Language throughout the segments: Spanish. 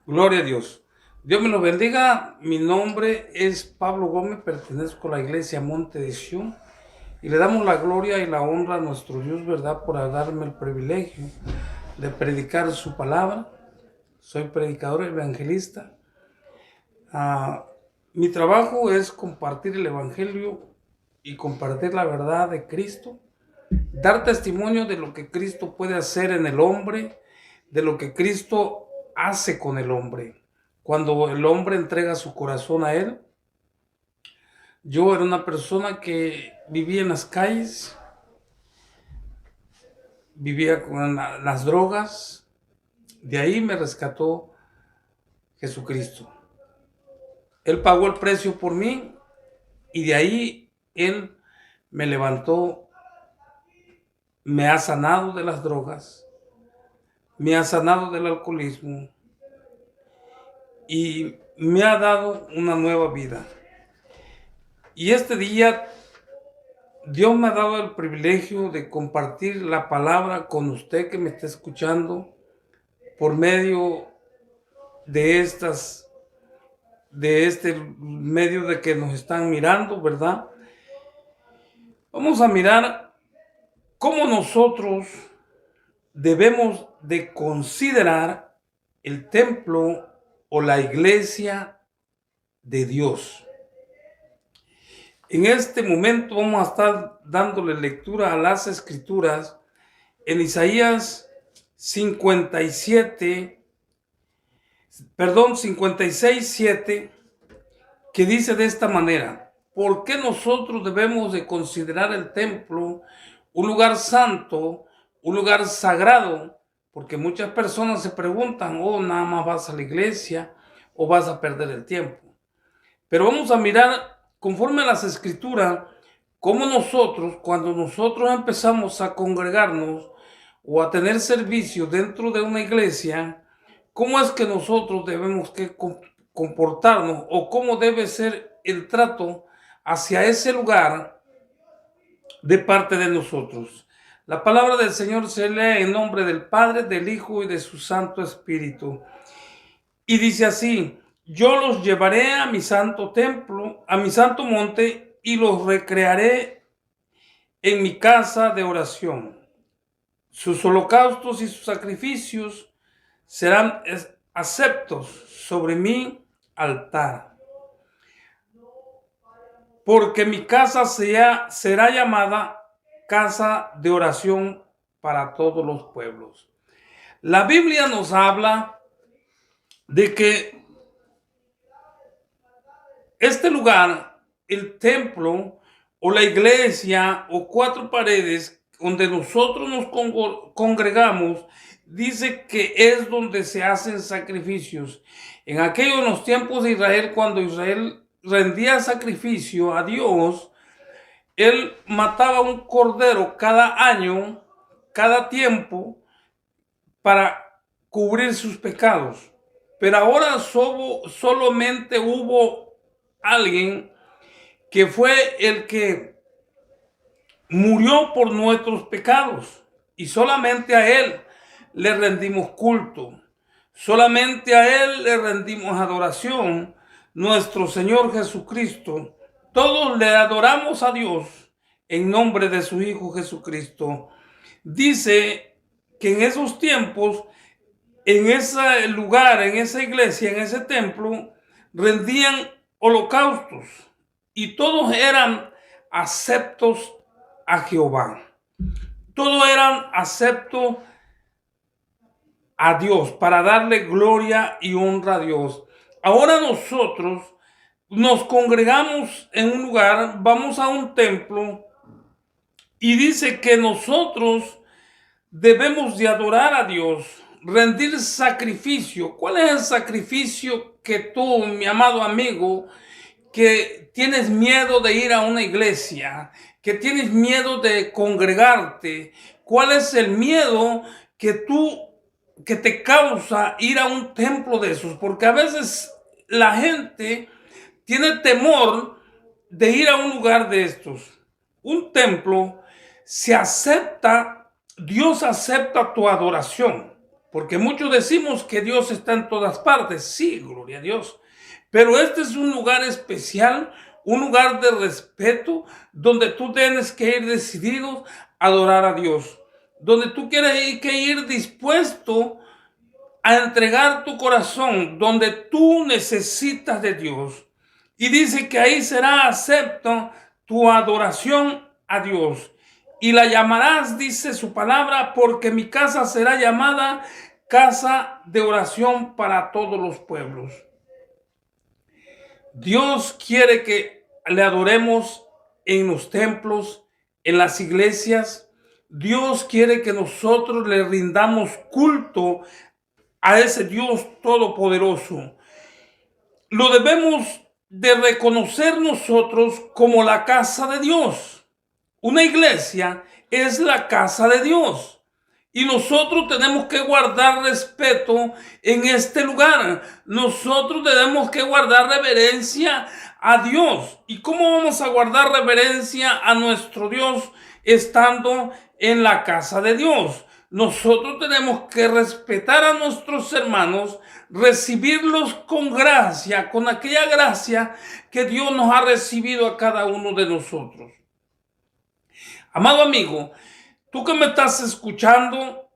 Gloria a Dios. Dios me lo bendiga. Mi nombre es Pablo Gómez, pertenezco a la iglesia Monte de Sion y le damos la gloria y la honra a nuestro Dios, ¿verdad?, por darme el privilegio de predicar su palabra. Soy predicador evangelista. Mi trabajo es compartir el evangelio y compartir la verdad de Cristo, dar testimonio de lo que Cristo puede hacer en el hombre, de lo que Cristo hace con el hombre. Cuando el hombre entrega su corazón a Él, yo era una persona que vivía en las calles, vivía con las drogas, de ahí me rescató Jesucristo. Él pagó el precio por mí y de ahí Él me levantó, me ha sanado de las drogas, me ha sanado del alcoholismo y me ha dado una nueva vida. Y este día Dios me ha dado el privilegio de compartir la palabra con usted que me está escuchando por medio de este medio de que nos están mirando, ¿verdad? Vamos a mirar cómo nosotros debemos de considerar el templo o la iglesia de Dios. En este momento vamos a estar dándole lectura a las escrituras en Isaías 56:7, que dice de esta manera: ¿por qué nosotros debemos de considerar el templo un lugar santo, un lugar sagrado? Porque muchas personas se preguntan, nada más vas a la iglesia o vas a perder el tiempo. Pero vamos a mirar conforme a las escrituras, cómo nosotros, cuando nosotros empezamos a congregarnos o a tener servicio dentro de una iglesia, cómo es que nosotros debemos que comportarnos o cómo debe ser el trato hacia ese lugar de parte de nosotros. La palabra del Señor se lee en nombre del Padre, del Hijo y de su Santo Espíritu. Y dice así: yo los llevaré a mi santo templo, a mi santo monte, y los recrearé en mi casa de oración. Sus holocaustos y sus sacrificios serán aceptos sobre mi altar. Porque mi casa será llamada casa de oración para todos los pueblos. La Biblia nos habla de que este lugar, el templo o la iglesia o cuatro paredes donde nosotros nos congregamos, dice que es donde se hacen sacrificios. En aquellos tiempos de Israel, cuando Israel rendía sacrificio a Dios, él mataba un cordero cada año, cada tiempo, para cubrir sus pecados. Pero ahora solamente hubo alguien que fue el que murió por nuestros pecados y solamente a Él le rendimos culto, solamente a Él le rendimos adoración, nuestro Señor Jesucristo. Todos le adoramos a Dios en nombre de su Hijo Jesucristo. Dice que en esos tiempos, en ese lugar, en esa iglesia, en ese templo, rendían holocaustos y todos eran aceptos a Jehová. Todos eran aceptos a Dios, para darle gloria y honra a Dios. Ahora nosotros nos congregamos en un lugar, vamos a un templo y dice que nosotros debemos de adorar a Dios, rendir sacrificio. ¿Cuál es el sacrificio que tú, mi amado amigo, que tienes miedo de ir a una iglesia, que tienes miedo de congregarte? ¿Cuál es el miedo que te causa ir a un templo de esos? Porque a veces la gente tiene temor de ir a un lugar de estos. Un templo se acepta, Dios acepta tu adoración. Porque muchos decimos que Dios está en todas partes. Sí, gloria a Dios. Pero este es un lugar especial, un lugar de respeto, donde tú tienes que ir decidido a adorar a Dios. Donde tú quieres que ir dispuesto a entregar tu corazón, donde tú necesitas de Dios. Y dice que ahí será acepto tu adoración a Dios. Y la llamarás, dice su palabra, porque mi casa será llamada casa de oración para todos los pueblos. Dios quiere que le adoremos en los templos, en las iglesias. Dios quiere que nosotros le rindamos culto a ese Dios todopoderoso. Lo debemos de reconocer nosotros como la casa de Dios. Una iglesia es la casa de Dios. Y nosotros tenemos que guardar respeto en este lugar. Nosotros tenemos que guardar reverencia a Dios. ¿Y cómo vamos a guardar reverencia a nuestro Dios estando en la casa de Dios? Nosotros tenemos que respetar a nuestros hermanos, recibirlos con gracia, con aquella gracia que Dios nos ha recibido a cada uno de nosotros. Amado amigo, tú que me estás escuchando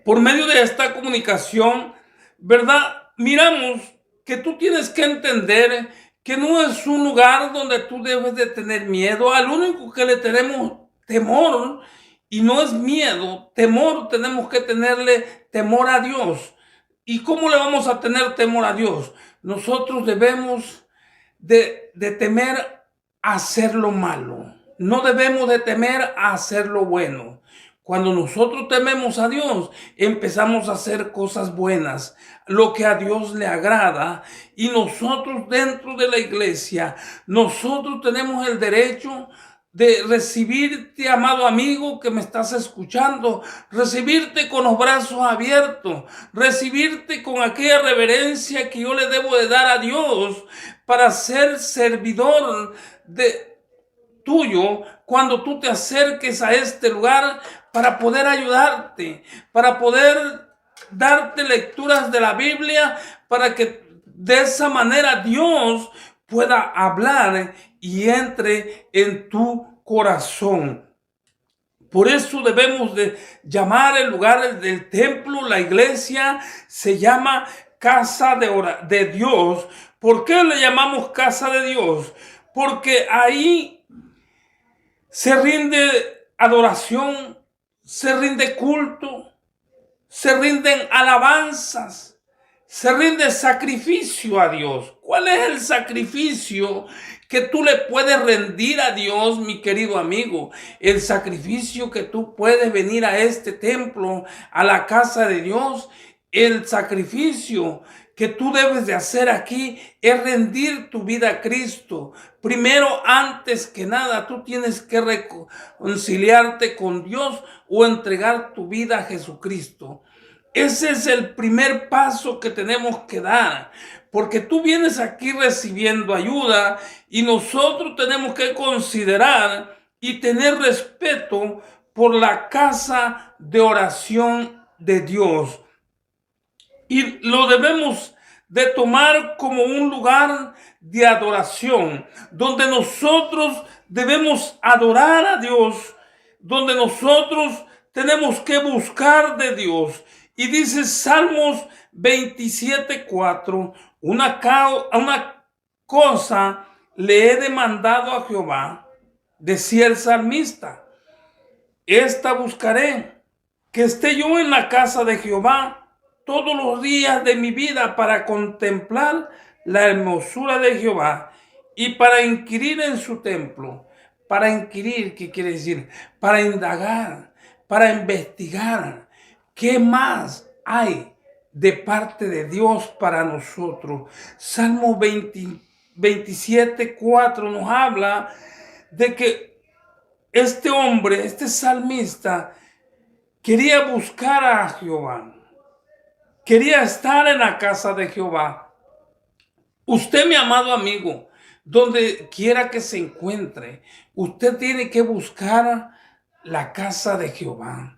por medio de esta comunicación, ¿verdad? Miramos que tú tienes que entender que no es un lugar donde tú debes de tener miedo. Al único que le tenemos temor, y no es miedo, temor, tenemos que tenerle temor a Dios. ¿Y cómo le vamos a tener temor a Dios? Nosotros debemos de temer a hacer lo malo. No debemos de temer a hacer lo bueno. Cuando nosotros tememos a Dios, empezamos a hacer cosas buenas, lo que a Dios le agrada. Y nosotros dentro de la iglesia, nosotros tenemos el derecho de recibirte, amado amigo que me estás escuchando, recibirte con los brazos abiertos, recibirte con aquella reverencia que yo le debo de dar a Dios para ser servidor de tuyo cuando tú te acerques a este lugar para poder ayudarte, para poder darte lecturas de la Biblia, para que de esa manera Dios pueda hablar y entre en tu corazón. Por eso debemos de llamar el lugar del templo, la iglesia, se llama casa de Dios. ¿Por qué le llamamos casa de Dios? Porque ahí se rinde adoración, se rinde culto, se rinden alabanzas, se rinde sacrificio a Dios. ¿Cuál es el sacrificio que tú le puedes rendir a Dios, mi querido amigo? El sacrificio que tú puedes venir a este templo, a la casa de Dios, el sacrificio que tú debes de hacer aquí es rendir tu vida a Cristo. Primero, antes que nada, tú tienes que reconciliarte con Dios o entregar tu vida a Jesucristo. Ese es el primer paso que tenemos que dar, porque tú vienes aquí recibiendo ayuda y nosotros tenemos que considerar y tener respeto por la casa de oración de Dios. Y lo debemos de tomar como un lugar de adoración, donde nosotros debemos adorar a Dios, donde nosotros tenemos que buscar de Dios. Y dice Salmos 27:4, una cosa le he demandado a Jehová, decía el salmista, esta buscaré, que esté yo en la casa de Jehová todos los días de mi vida para contemplar la hermosura de Jehová y para inquirir en su templo. Para inquirir, ¿qué quiere decir? Para indagar, para investigar. ¿Qué más hay de parte de Dios para nosotros? Salmo 27:4 nos habla de que este hombre, este salmista, quería buscar a Jehová. Quería estar en la casa de Jehová. Usted, mi amado amigo, donde quiera que se encuentre, usted tiene que buscar la casa de Jehová.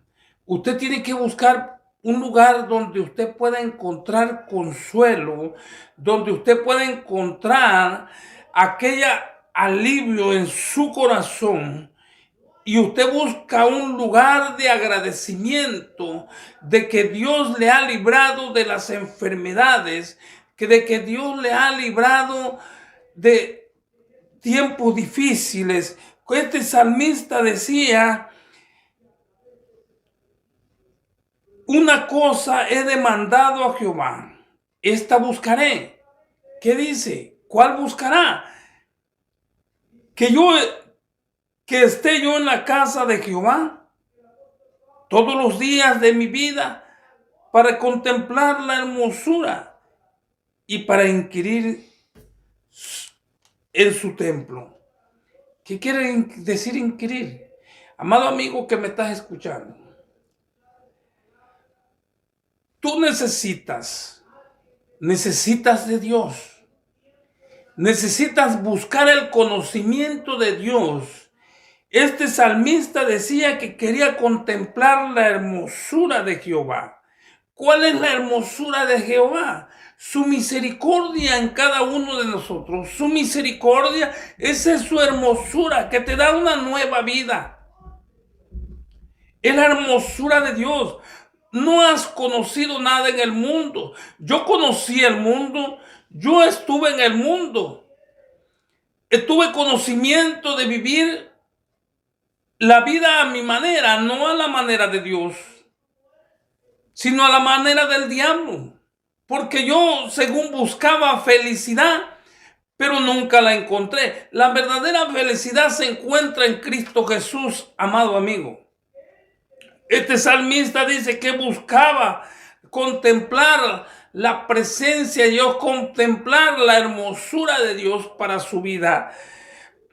Usted tiene que buscar un lugar donde usted pueda encontrar consuelo, donde usted pueda encontrar aquella alivio en su corazón, y usted busca un lugar de agradecimiento de que Dios le ha librado de las enfermedades, de que Dios le ha librado de tiempos difíciles. Este salmista decía: una cosa he demandado a Jehová, esta buscaré. ¿Qué dice? ¿Cuál buscará? Que esté yo en la casa de Jehová todos los días de mi vida, para contemplar la hermosura y para inquirir en su templo. ¿Qué quiere decir inquirir? Amado amigo que me estás escuchando, tú necesitas de Dios. Necesitas buscar el conocimiento de Dios. Este salmista decía que quería contemplar la hermosura de Jehová. ¿Cuál es la hermosura de Jehová? Su misericordia en cada uno de nosotros. Su misericordia, esa es su hermosura que te da una nueva vida. Es la hermosura de Dios. No has conocido nada en el mundo. Yo conocí el mundo. Yo estuve en el mundo. Tuve conocimiento de vivir la vida a mi manera, no a la manera de Dios, sino a la manera del diablo. Porque yo, según buscaba felicidad, pero nunca la encontré. La verdadera felicidad se encuentra en Cristo Jesús, amado amigo. Este salmista dice que buscaba contemplar la presencia de Dios, contemplar la hermosura de Dios para su vida.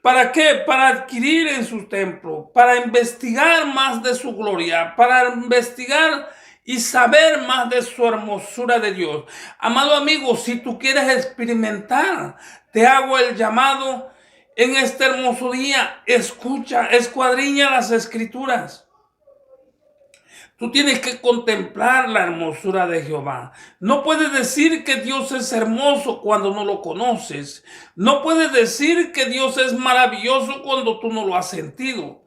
¿Para qué? Para adquirir en su templo, para investigar más de su gloria, para investigar y saber más de su hermosura de Dios. Amado amigo, si tú quieres experimentar, te hago el llamado en este hermoso día. Escucha, escuadriña las Escrituras. Tú tienes que contemplar la hermosura de Jehová. No puedes decir que Dios es hermoso cuando no lo conoces. No puedes decir que Dios es maravilloso cuando tú no lo has sentido.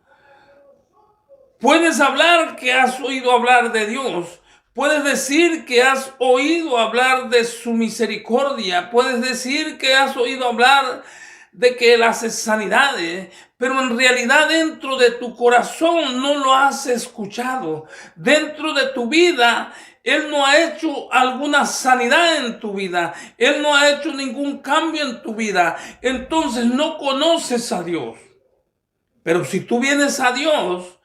Puedes hablar que has oído hablar de Dios. Puedes decir que has oído hablar de su misericordia. Puedes decir que has oído hablar de que Él hace sanidades, pero en realidad dentro de tu corazón no lo has escuchado. Dentro de tu vida, Él no ha hecho alguna sanidad en tu vida. Él no ha hecho ningún cambio en tu vida. Entonces no conoces a Dios. Pero si tú vienes a Dios,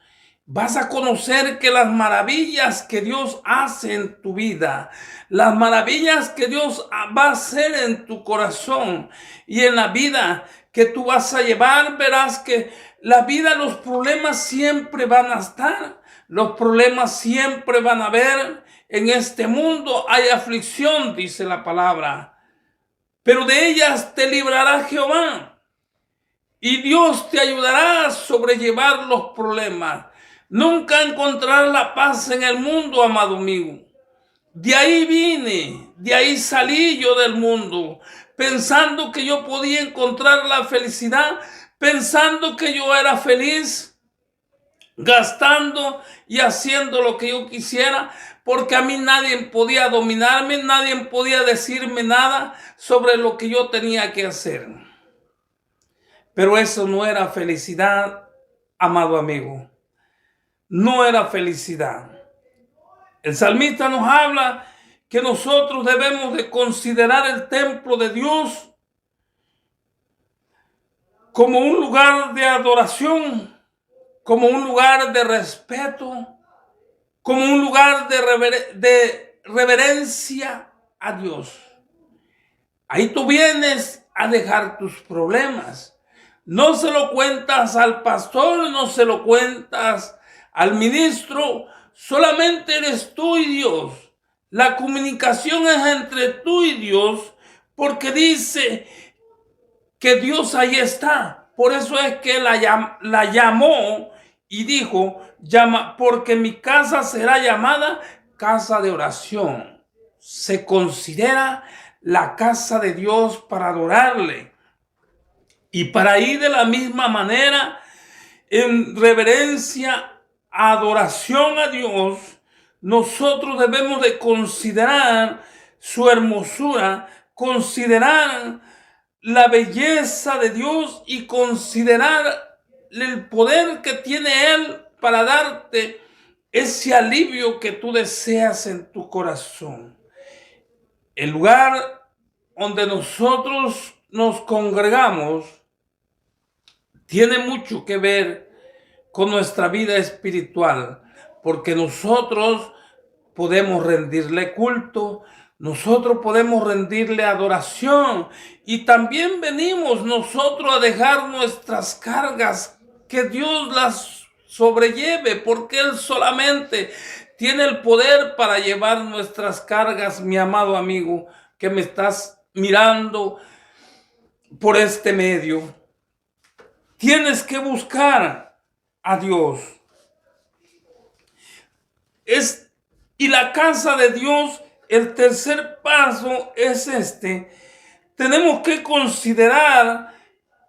vas a conocer que las maravillas que Dios hace en tu vida, las maravillas que Dios va a hacer en tu corazón y en la vida que tú vas a llevar, verás que la vida, los problemas siempre van a estar, los problemas siempre van a haber. En este mundo hay aflicción, dice la palabra, pero de ellas te librará Jehová y Dios te ayudará a sobrellevar los problemas. Nunca encontrarás la paz en el mundo, amado amigo. De ahí vine, de ahí salí yo del mundo, pensando que yo podía encontrar la felicidad, pensando que yo era feliz, gastando y haciendo lo que yo quisiera, porque a mí nadie podía dominarme, nadie podía decirme nada sobre lo que yo tenía que hacer. Pero eso no era felicidad, amado amigo. No era felicidad. El salmista nos habla que nosotros debemos de considerar el templo de Dios como un lugar de adoración, como un lugar de respeto, como un lugar de reverencia a Dios. Ahí tú vienes a dejar tus problemas. No se lo cuentas al pastor, no se lo cuentas al ministro, solamente eres tú y Dios. La comunicación es entre tú y Dios, porque dice que Dios ahí está. Por eso es que la llamó y dijo, porque mi casa será llamada casa de oración. Se considera la casa de Dios para adorarle. Y para ir de la misma manera, en reverencia, adoración a Dios, nosotros debemos de considerar su hermosura, considerar la belleza de Dios y considerar el poder que tiene Él para darte ese alivio que tú deseas en tu corazón. El lugar donde nosotros nos congregamos tiene mucho que ver con nuestra vida espiritual, porque nosotros podemos rendirle culto, nosotros podemos rendirle adoración y también venimos nosotros a dejar nuestras cargas, que Dios las sobrelleve, porque Él solamente tiene el poder para llevar nuestras cargas, mi amado amigo, que me estás mirando por este medio. Tienes que buscar a Dios. Y la casa de Dios, el tercer paso es este. Tenemos que considerar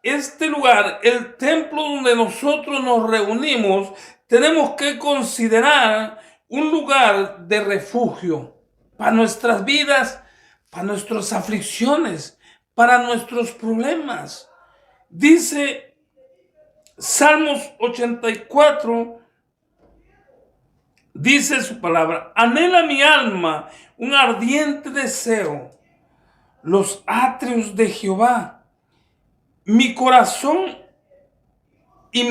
este lugar, el templo donde nosotros nos reunimos. Tenemos que considerar un lugar de refugio para nuestras vidas, para nuestras aflicciones, para nuestros problemas. Dice Salmos 84, dice su palabra, anhela mi alma un ardiente deseo, los atrios de Jehová. Mi corazón y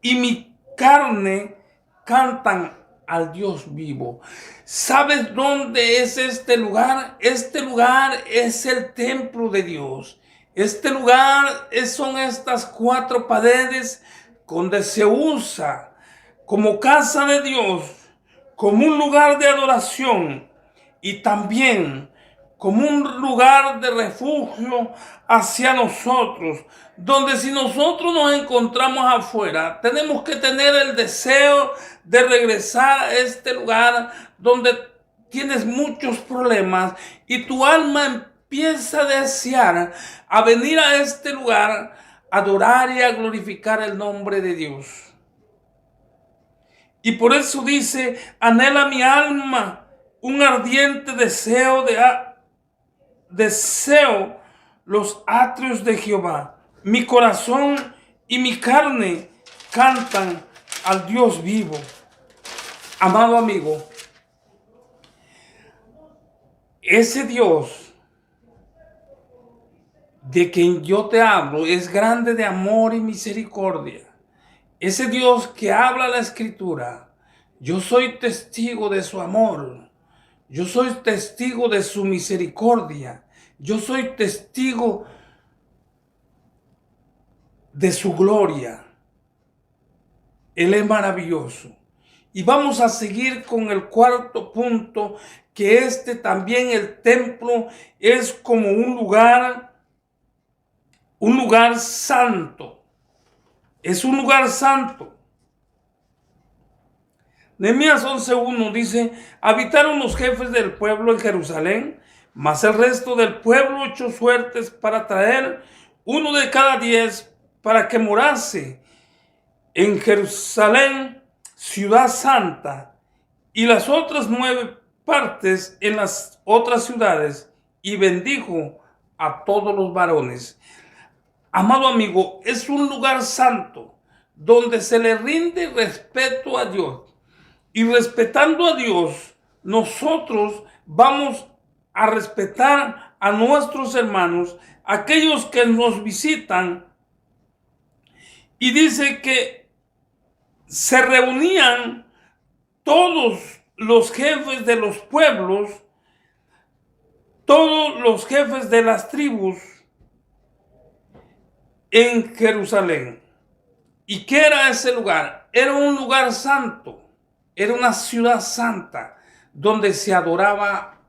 mi carne cantan al Dios vivo. ¿Sabes dónde es este lugar? Este lugar es el templo de Dios. Este lugar son estas 4 paredes donde se usa como casa de Dios, como un lugar de adoración y también como un lugar de refugio hacia nosotros, donde si nosotros nos encontramos afuera, tenemos que tener el deseo de regresar a este lugar donde tienes muchos problemas y tu alma empieza a desear a venir a este lugar, a adorar y a glorificar el nombre de Dios. Y por eso dice, anhela mi alma un ardiente deseo los atrios de Jehová. Mi corazón y mi carne cantan al Dios vivo. Amado amigo, ese Dios de quien yo te hablo es grande de amor y misericordia. Ese Dios que habla la Escritura, yo soy testigo de su amor. Yo soy testigo de su misericordia. Yo soy testigo de su gloria. Él es maravilloso. Y vamos a seguir con el cuarto punto, que también el templo es como un lugar santo. Es un lugar santo. Nehemías 11:1 dice, habitaron los jefes del pueblo en Jerusalén, mas el resto del pueblo echó suertes para traer 1 de cada 10 para que morase en Jerusalén, ciudad santa, y las otras 9 partes en las otras ciudades, y bendijo a todos los varones. Amado amigo, es un lugar santo donde se le rinde respeto a Dios. Y respetando a Dios, nosotros vamos a respetar a nuestros hermanos, aquellos que nos visitan. Y dice que se reunían todos los jefes de los pueblos, todos los jefes de las tribus en Jerusalén. ¿Y qué era ese lugar? Era un lugar santo. Era una ciudad santa donde se adoraba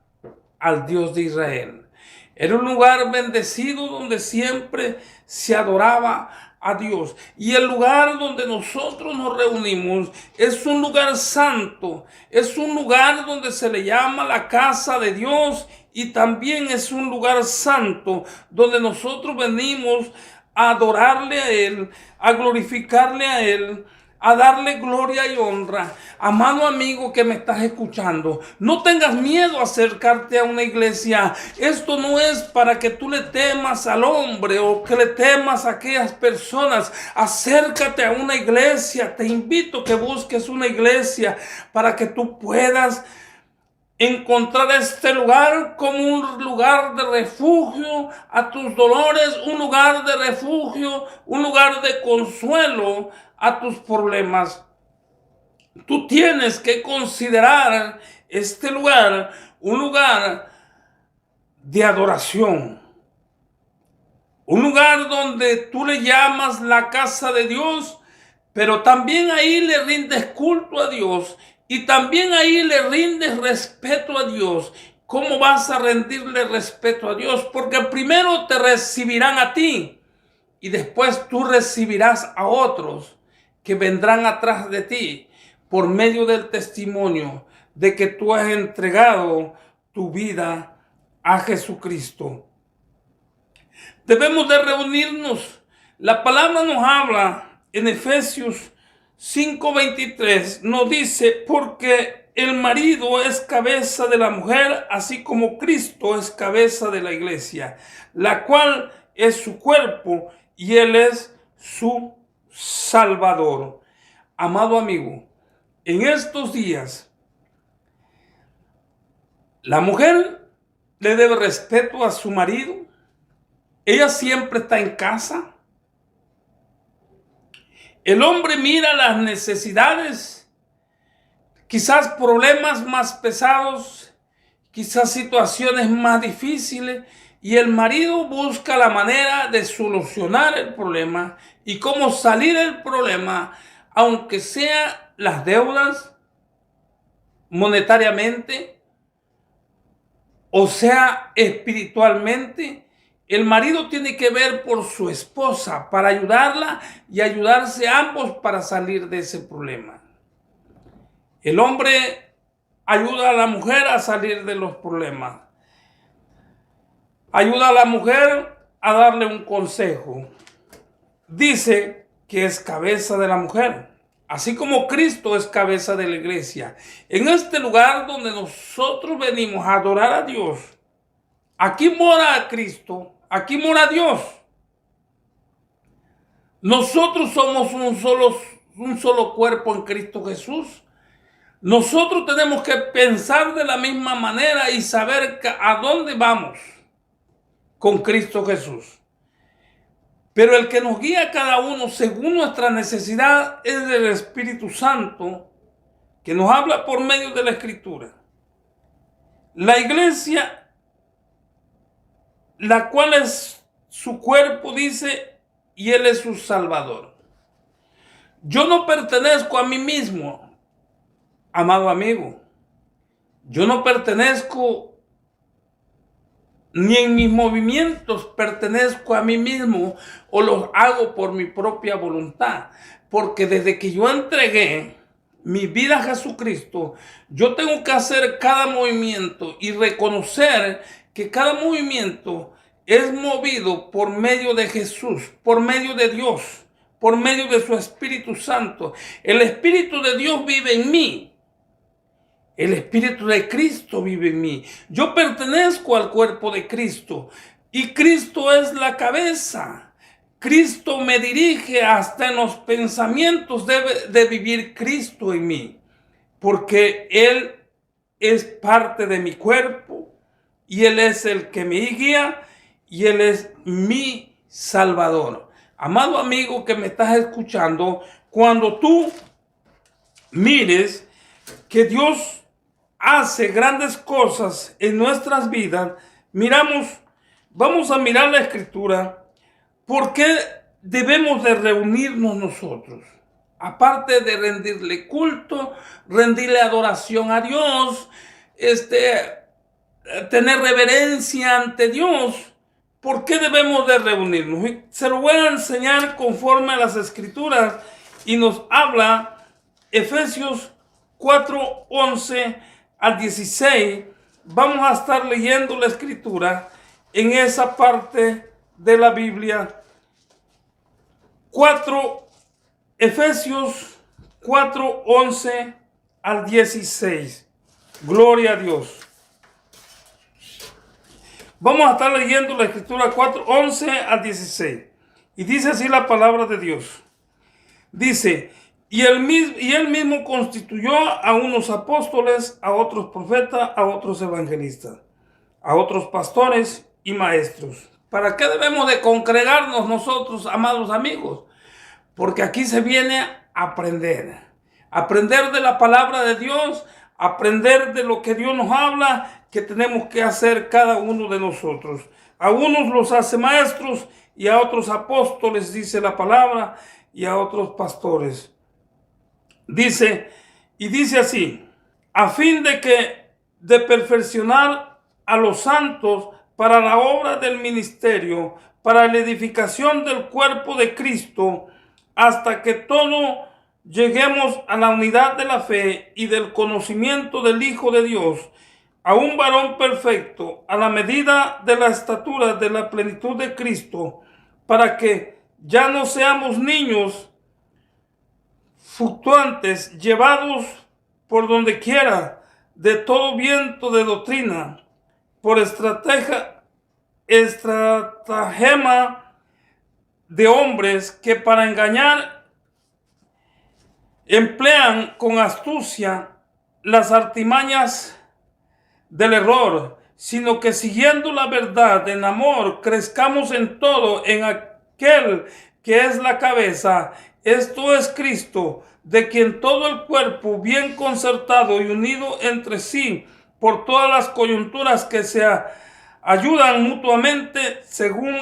al Dios de Israel. Era un lugar bendecido donde siempre se adoraba a Dios. Y el lugar donde nosotros nos reunimos es un lugar santo, es un lugar donde se le llama la casa de Dios y también es un lugar santo donde nosotros venimos a adorarle a Él, a glorificarle a Él, a darle gloria y honra. Amado amigo que me estás escuchando, no tengas miedo a acercarte a una iglesia. Esto no es para que tú le temas al hombre o que le temas a aquellas personas. Acércate a una iglesia. Te invito a que busques una iglesia para que tú puedas encontrar este lugar como un lugar de refugio a tus dolores, un lugar de refugio, un lugar de consuelo a tus problemas. Tú tienes que considerar este lugar un lugar de adoración, un lugar donde tú le llamas la casa de Dios, pero también ahí le rindes culto a Dios y también ahí le rindes respeto a Dios. ¿Cómo vas a rendirle respeto a Dios? Porque primero te recibirán a ti y después tú recibirás a otros que vendrán atrás de ti por medio del testimonio de que tú has entregado tu vida a Jesucristo. Debemos de reunirnos. La palabra nos habla en Efesios 5:23, nos dice, porque el marido es cabeza de la mujer, así como Cristo es cabeza de la iglesia, la cual es su cuerpo y Él es su Salvador. Amado amigo, en estos días, la mujer le debe respeto a su marido. Ella siempre está en casa. El hombre mira las necesidades, quizás problemas más pesados, quizás situaciones más difíciles, y el marido busca la manera de solucionar el problema y cómo salir del problema, aunque sea las deudas monetariamente, o sea espiritualmente. El marido tiene que ver por su esposa para ayudarla y ayudarse ambos para salir de ese problema. El hombre ayuda a la mujer a salir de los problemas. Ayuda a la mujer a darle un consejo. Dice que es cabeza de la mujer, así como Cristo es cabeza de la iglesia. En este lugar donde nosotros venimos a adorar a Dios, aquí mora Cristo. Aquí mora Dios. Nosotros somos un solo cuerpo en Cristo Jesús. Nosotros tenemos que pensar de la misma manera y saber a dónde vamos con Cristo Jesús. Pero el que nos guía a cada uno según nuestra necesidad es el Espíritu Santo, que nos habla por medio de la Escritura. La iglesia, la cual es su cuerpo, dice, y Él es su Salvador. Yo no pertenezco a mí mismo, amado amigo. Yo no pertenezco, ni en mis movimientos pertenezco a mí mismo o los hago por mi propia voluntad. Porque desde que yo entregué mi vida a Jesucristo, yo tengo que hacer cada movimiento y reconocer que cada movimiento es movido por medio de Jesús, por medio de Dios, por medio de su Espíritu Santo. El Espíritu de Dios vive en mí. El Espíritu de Cristo vive en mí. Yo pertenezco al cuerpo de Cristo y Cristo es la cabeza. Cristo me dirige hasta en los pensamientos. Debe de vivir Cristo en mí, porque Él es parte de mi cuerpo y Él es el que me guía y Él es mi Salvador. Amado amigo que me estás escuchando, cuando tú mires que Dios hace grandes cosas en nuestras vidas, vamos a mirar la Escritura. ¿Por qué debemos de reunirnos nosotros? Aparte de rendirle culto, rendirle adoración a Dios, tener reverencia ante Dios, ¿Por qué debemos de reunirnos? Y se lo voy a enseñar conforme a las Escrituras y nos habla Efesios 4, 11 al 16. Vamos a estar leyendo la Escritura en esa parte de la Biblia. 4, Efesios 4, 11 al 16. Gloria a Dios. Vamos a estar leyendo la Escritura 4, 11 al 16. Y dice así la palabra de Dios. Dice, y él mismo constituyó a unos apóstoles, a otros profetas, a otros evangelistas, a otros pastores y maestros. ¿Para qué debemos de congregarnos nosotros, amados amigos? Porque aquí se viene a aprender. Aprender de la palabra de Dios, aprender de lo que Dios nos habla, que tenemos que hacer cada uno de nosotros. A unos los hace maestros y a otros apóstoles, dice la palabra, y a otros pastores. Dice así, a fin de perfeccionar a los santos para la obra del ministerio, para la edificación del cuerpo de Cristo, hasta que todos lleguemos a la unidad de la fe y del conocimiento del Hijo de Dios, a un varón perfecto, a la medida de la estatura de la plenitud de Cristo, para que ya no seamos niños fluctuantes, llevados por donde quiera de todo viento de doctrina, por estratagema de hombres que para engañar emplean con astucia las artimañas del error, sino que siguiendo la verdad en amor, crezcamos en todo en aquel que es la cabeza, esto es Cristo, de quien todo el cuerpo, bien concertado y unido entre sí por todas las coyunturas que se ayudan mutuamente según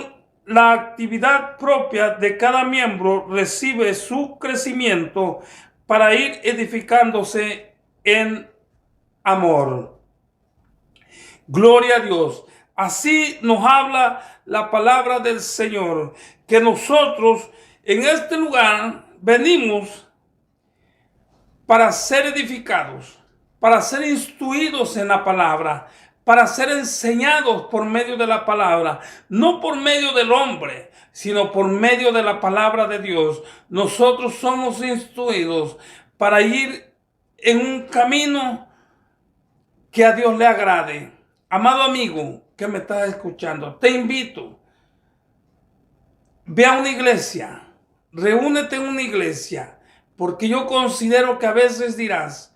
la actividad propia de cada miembro, recibe su crecimiento para ir edificándose en amor. Gloria a Dios. Así nos habla la palabra del Señor, que nosotros en este lugar venimos para ser edificados, para ser instruidos en la palabra, para ser enseñados por medio de la palabra, no por medio del hombre, sino por medio de la palabra de Dios. Nosotros somos instruidos para ir en un camino que a Dios le agrade. Amado amigo que me estás escuchando, te invito, ve a una iglesia, reúnete en una iglesia, porque yo considero que a veces dirás,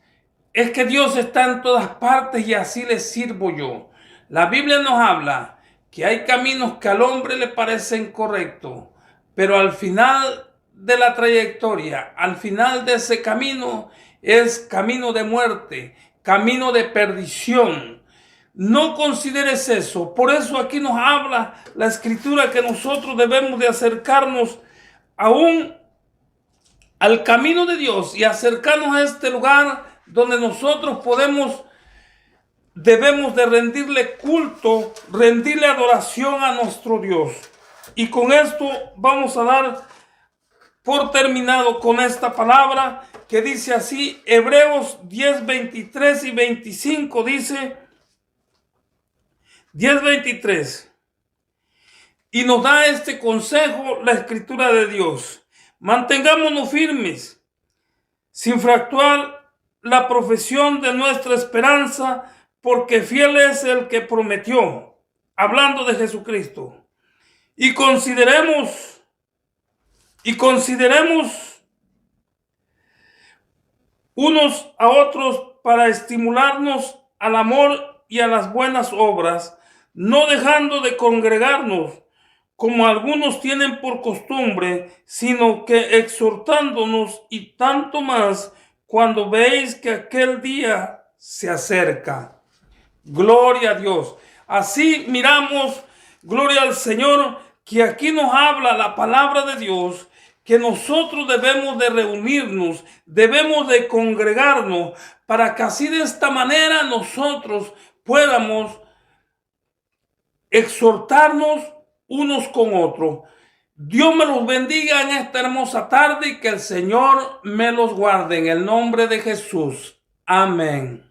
es que Dios está en todas partes y así le sirvo yo. La Biblia nos habla que hay caminos que al hombre le parecen correctos, pero al final de la trayectoria, al final de ese camino, es camino de muerte, camino de perdición. No consideres eso. Por eso aquí nos habla la Escritura que nosotros debemos de acercarnos aún al camino de Dios y acercarnos a este lugar donde nosotros debemos de rendirle culto, rendirle adoración a nuestro Dios. Y con esto vamos a dar por terminado con esta palabra que dice así, Hebreos 10, 23 y 25 dice, 10:23. Y nos da este consejo la Escritura de Dios. Mantengámonos firmes, sin fracturar la profesión de nuestra esperanza, porque fiel es el que prometió, hablando de Jesucristo. Y consideremos unos a otros para estimularnos al amor y a las buenas obras, no dejando de congregarnos, como algunos tienen por costumbre, sino que exhortándonos, y tanto más cuando veis que aquel día se acerca. Gloria a Dios. Así miramos, gloria al Señor, que aquí nos habla la palabra de Dios, que nosotros debemos de reunirnos, debemos de congregarnos, para que así de esta manera nosotros podamos exhortarnos unos con otros. Dios me los bendiga en esta hermosa tarde y que el Señor me los guarde en el nombre de Jesús. Amén.